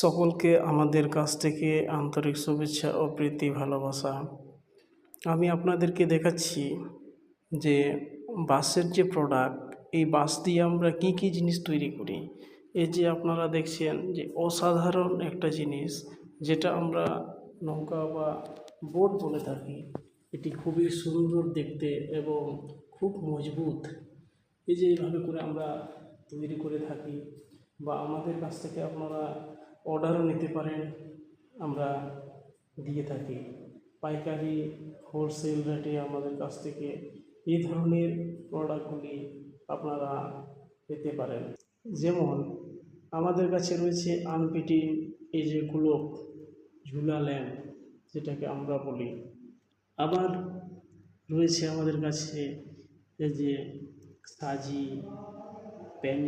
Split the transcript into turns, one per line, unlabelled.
সকলকে আমাদের কাছ থেকে আন্তরিক শুভেচ্ছা ও প্রীতি ভালোবাসা। আমি আপনাদেরকে দেখাচ্ছি যে বাঁশের যে প্রোডাক্ট, এই বাঁশ দিয়ে আমরা কী কী জিনিস তৈরি করি। এই যে আপনারা দেখছেন যে অসাধারণ একটা জিনিস, যেটা আমরা নৌকা বা বোট বলে থাকি। এটি খুবই সুন্দর দেখতে এবং খুব মজবুত। এই যে এইভাবে করে আমরা তৈরি করে থাকি, বা আমাদের কাছ থেকে আপনারা অর্ডারও নিতে পারেন, আমরা দিয়ে থাকি পাইকারি হোলসেল রেটে। আমাদের কাছ থেকে এই ধরনের প্রোডাক্টগুলি আপনারা পেতে পারেন। যেমন আমাদের কাছে রয়েছে আনফিটিং এই যে গ্লোব, ঝুলা ল্যাম্প যেটাকে আমরা বলি। আবার রয়েছে আমাদের কাছে এই যে সাজি, প্যান